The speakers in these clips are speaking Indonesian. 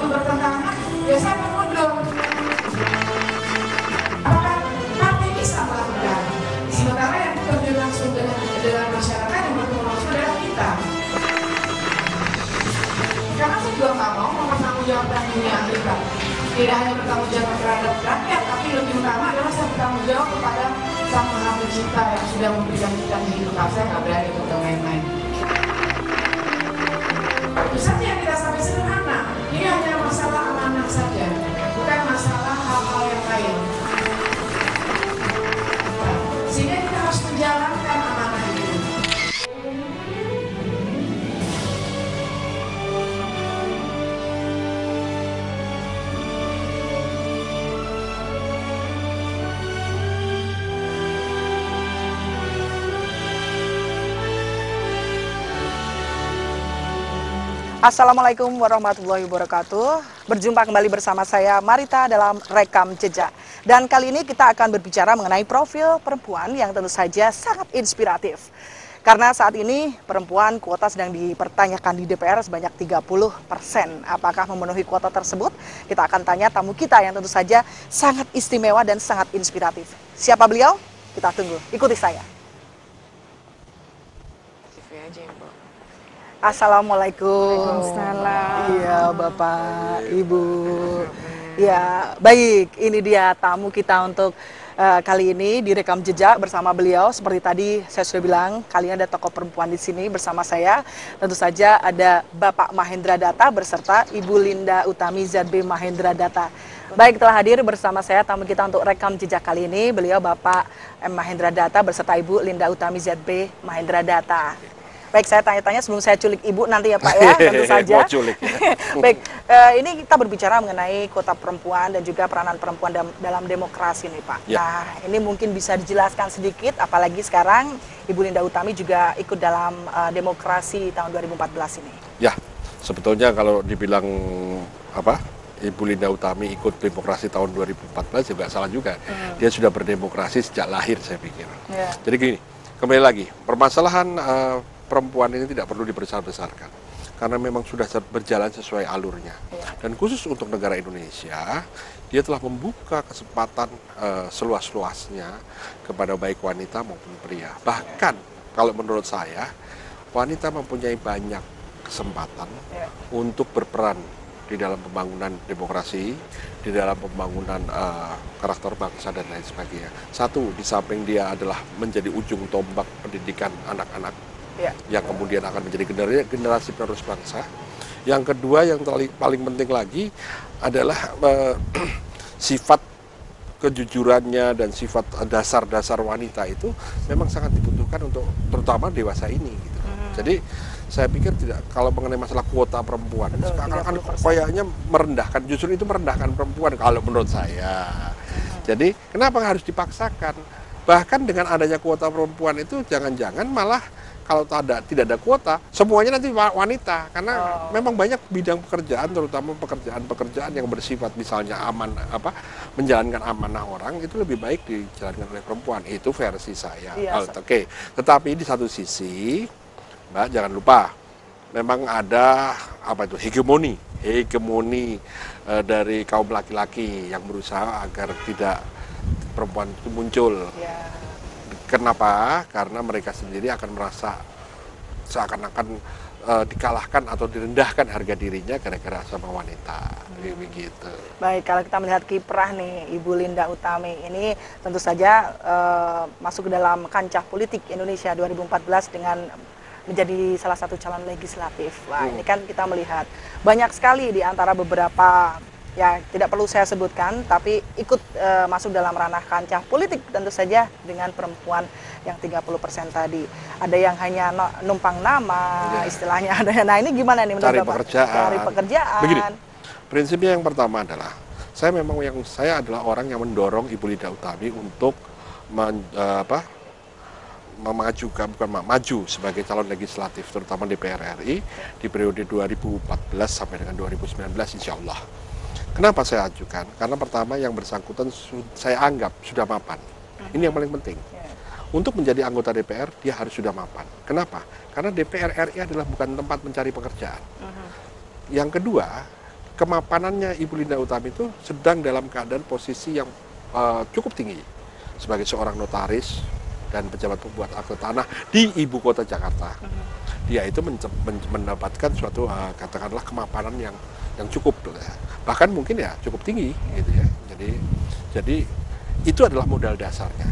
bertentangan, ya saya mundur. Apakah partai bisa melakukan? Sementara yang terjun langsung dengan masyarakat yang bertemu langsung adalah kita. Karena saya juga nggak mau mempertanggungjawabkan dunia kita. Tidak hanya bertanggung jawab terhadap rakyat, tapi lebih utama adalah saya bertanggung jawab kepada Sang Maha Pencipta yang sudah memberikan kita kehidupan. Saya nggak berani untuk main-main. Itu saja yang kita sampai sederhana. Ini hanya masalah amanah saja, bukan masalah hal-hal yang lain. Sehingga kita harus menjalankan amanah itu. Assalamualaikum warahmatullahi wabarakatuh. Berjumpa kembali bersama saya Marita dalam Rekam Jejak. Dan kali ini kita akan berbicara mengenai profil perempuan yang tentu saja sangat inspiratif. Karena saat ini perempuan kuota sedang dipertanyakan di DPR sebanyak 30%. Apakah memenuhi kuota tersebut? Kita akan tanya tamu kita yang tentu saja sangat istimewa dan sangat inspiratif. Siapa beliau? Kita tunggu. Ikuti saya. Assalamualaikum. Waalaikumsalam. Iya, Bapak, Ibu. Ya, baik. Ini dia tamu kita untuk kali ini di Rekam Jejak bersama beliau. Seperti tadi saya sudah bilang, kali ini ada tokoh perempuan di sini bersama saya. Tentu saja ada Bapak Mahendra Datta beserta Ibu Linda Utami ZB Mahendra Datta. Baik, telah hadir bersama saya tamu kita untuk Rekam Jejak kali ini. Beliau Bapak M. Mahendra Datta beserta Ibu Linda Utami ZB Mahendra Datta. Baik, saya tanya-tanya sebelum saya culik Ibu nanti ya Pak ya, tentu saja. Mau culik. Baik, ini kita berbicara mengenai kuota perempuan dan juga peranan perempuan dalam demokrasi nih Pak. Ya. Nah, ini mungkin bisa dijelaskan sedikit, apalagi sekarang Ibu Linda Utami juga ikut dalam demokrasi tahun 2014 ini. Ya, sebetulnya kalau dibilang apa, Ibu Linda Utami ikut demokrasi tahun 2014 juga salah juga. Dia sudah berdemokrasi sejak lahir saya pikir. Ya. Jadi gini, kembali lagi, permasalahan perempuan ini tidak perlu dibesar-besarkan karena memang sudah berjalan sesuai alurnya. Dan khusus untuk negara Indonesia, dia telah membuka kesempatan seluas-luasnya kepada baik wanita maupun pria. Bahkan kalau menurut saya, wanita mempunyai banyak kesempatan untuk berperan di dalam pembangunan demokrasi, di dalam pembangunan karakter bangsa dan lain sebagainya. Satu, di samping dia adalah menjadi ujung tombak pendidikan anak-anak, yang kemudian akan menjadi generasi penerus bangsa. Yang kedua, yang paling penting lagi adalah sifat kejujurannya dan sifat dasar-dasar wanita itu memang sangat dibutuhkan untuk terutama dewasa ini. Gitu. Jadi saya pikir tidak, kalau mengenai masalah kuota perempuan, sekarang kan kayaknya merendahkan, justru itu merendahkan perempuan kalau menurut saya. Jadi kenapa harus dipaksakan? Bahkan dengan adanya kuota perempuan itu jangan-jangan malah kalau tidak ada kuota, semuanya nanti wanita, karena memang banyak bidang pekerjaan, terutama pekerjaan-pekerjaan yang bersifat misalnya menjalankan amanah orang itu lebih baik dijalankan oleh perempuan. Itu versi saya. Oke. Tetapi di satu sisi, Mbak jangan lupa, memang ada hegemoni dari kaum laki-laki yang berusaha agar tidak perempuan itu muncul. Kenapa? Karena mereka sendiri akan merasa seakan-akan dikalahkan atau direndahkan harga dirinya gara-gara sama wanita. Begitu. Baik, kalau kita melihat kiprah nih Ibu Linda Utami ini tentu saja masuk ke dalam kancah politik Indonesia 2014 dengan menjadi salah satu calon legislatif. Wah, ini kan kita melihat banyak sekali di antara beberapa, ya tidak perlu saya sebutkan, tapi ikut masuk dalam ranah kancah politik tentu saja dengan perempuan yang 30% tadi. Ada yang hanya numpang nama, istilahnya ada. Nah, ini gimana nih menurut Bapak? Cari pekerjaan. Begini, prinsipnya yang pertama adalah saya adalah orang yang mendorong Ibu Linda Utami untuk maju sebagai calon legislatif, terutama DPR RI di periode 2014 sampai dengan 2019 insya Allah. Kenapa saya ajukan? Karena pertama yang bersangkutan saya anggap sudah mapan. Ini yang paling penting. Untuk menjadi anggota DPR, dia harus sudah mapan. Kenapa? Karena DPR RI adalah bukan tempat mencari pekerjaan. Yang kedua, kemapanannya Ibu Linda Utami itu sedang dalam keadaan posisi yang cukup tinggi sebagai seorang notaris dan pejabat pembuat akte tanah di ibu kota Jakarta. Dia itu mendapatkan suatu katakanlah kemapanan yang cukup, bahkan mungkin ya cukup tinggi gitu ya. Jadi itu adalah modal dasarnya.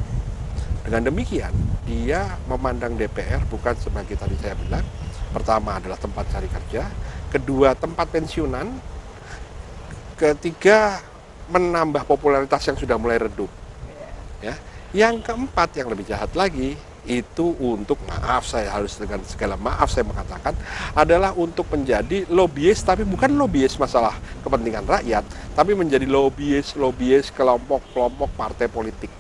Dengan demikian dia memandang DPR bukan sebagai tadi saya bilang, pertama adalah tempat cari kerja, kedua tempat pensiunan, ketiga menambah popularitas yang sudah mulai redup. Ya. Yang keempat yang lebih jahat lagi itu untuk, maaf saya harus dengan segala maaf saya mengatakan, adalah untuk menjadi lobbyis, tapi bukan lobbyis masalah kepentingan rakyat, tapi menjadi lobbyis kelompok-kelompok partai politik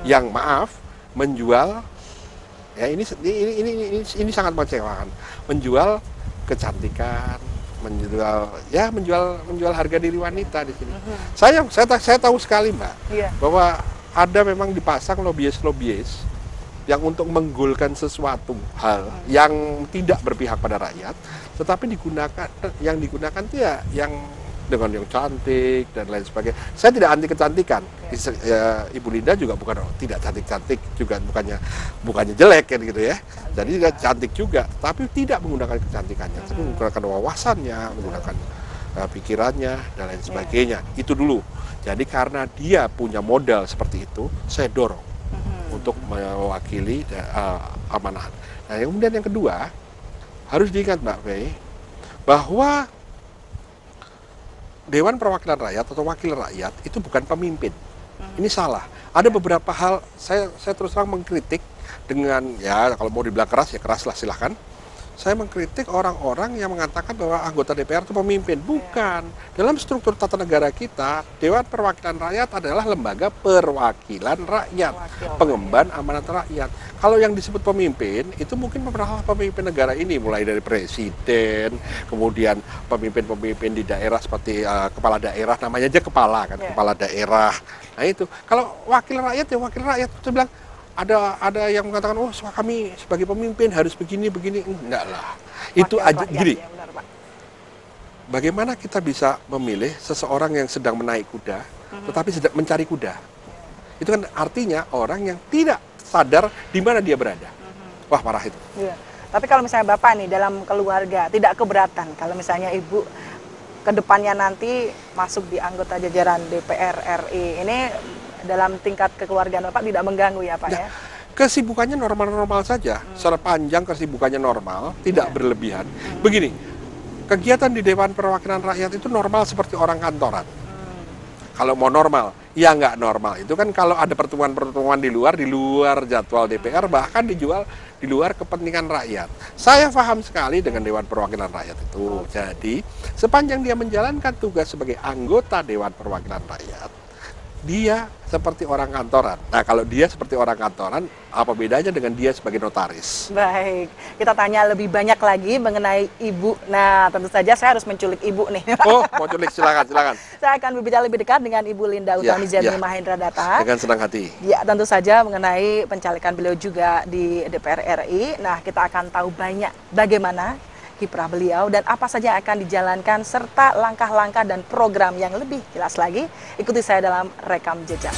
yang maaf menjual, ya ini sangat mengecewakan, menjual kecantikan, menjual harga diri wanita di sini. Saya tahu sekali Mbak, bahwa ada memang dipasang lobbyis yang untuk menggolkan sesuatu hal yang tidak berpihak pada rakyat, tetapi yang digunakan itu ya yang dengan yang cantik dan lain sebagainya. Saya tidak anti kecantikan. Ibu Linda juga bukan tidak cantik-cantik, juga bukannya jelek kan gitu ya. Jadi dia cantik juga, tapi tidak menggunakan kecantikannya, tapi menggunakan wawasannya, menggunakan pikirannya dan lain sebagainya. Itu dulu. Jadi karena dia punya modal seperti itu, saya dorong untuk mewakili amanah. Nah, kemudian yang kedua, harus diingat Mbak Fei, bahwa Dewan Perwakilan Rakyat atau Wakil Rakyat itu bukan pemimpin. Ini salah. Ada beberapa hal, saya terus terang mengkritik dengan, ya kalau mau dibilang keras ya keras lah silahkan. Saya mengkritik orang-orang yang mengatakan bahwa anggota DPR itu pemimpin. Bukan. Dalam struktur tata negara kita, Dewan Perwakilan Rakyat adalah lembaga perwakilan rakyat, pengemban amanat rakyat. Kalau yang disebut pemimpin, itu mungkin beberapa pemimpin negara ini, mulai dari presiden, kemudian pemimpin-pemimpin di daerah seperti kepala daerah, namanya aja kepala kan, kepala daerah. Nah itu, kalau wakil rakyat ya wakil rakyat, saya bilang, ada yang mengatakan, oh kami sebagai pemimpin harus begini, enggak lah. Itu aja gini. Bagaimana kita bisa memilih seseorang yang sedang menaik kuda, tetapi sedang mencari kuda? Itu kan artinya orang yang tidak sadar di mana dia berada. Wah, parah itu. Iya. Tapi kalau misalnya Bapak nih dalam keluarga tidak keberatan, kalau misalnya Ibu kedepannya nanti masuk di anggota jajaran DPR RI, ini dalam tingkat kekeluargaan Bapak tidak mengganggu ya Pak ya? Kesibukannya normal-normal saja, secara panjang kesibukannya normal, tidak berlebihan. Begini, kegiatan di Dewan Perwakilan Rakyat itu normal seperti orang kantoran. Kalau mau normal, ya nggak normal. Itu kan kalau ada pertemuan-pertemuan di luar jadwal DPR, bahkan dijual di luar kepentingan rakyat. Saya paham sekali dengan Dewan Perwakilan Rakyat itu. Jadi, sepanjang dia menjalankan tugas sebagai anggota Dewan Perwakilan Rakyat, dia seperti orang kantoran. Nah, kalau dia seperti orang kantoran, apa bedanya dengan dia sebagai notaris? Baik, kita tanya lebih banyak lagi mengenai Ibu. Nah, tentu saja saya harus menculik Ibu nih. Oh, mau culik, silakan. Saya akan berbicara lebih dekat dengan Ibu Linda Utami Jami Mahendra Data. Dengan senang hati. Ya, tentu saja mengenai pencalekan beliau juga di DPR RI. Nah, kita akan tahu banyak bagaimana kiprah beliau dan apa saja yang akan dijalankan serta langkah-langkah dan program yang lebih jelas lagi. Ikuti saya dalam Rekam Jejak.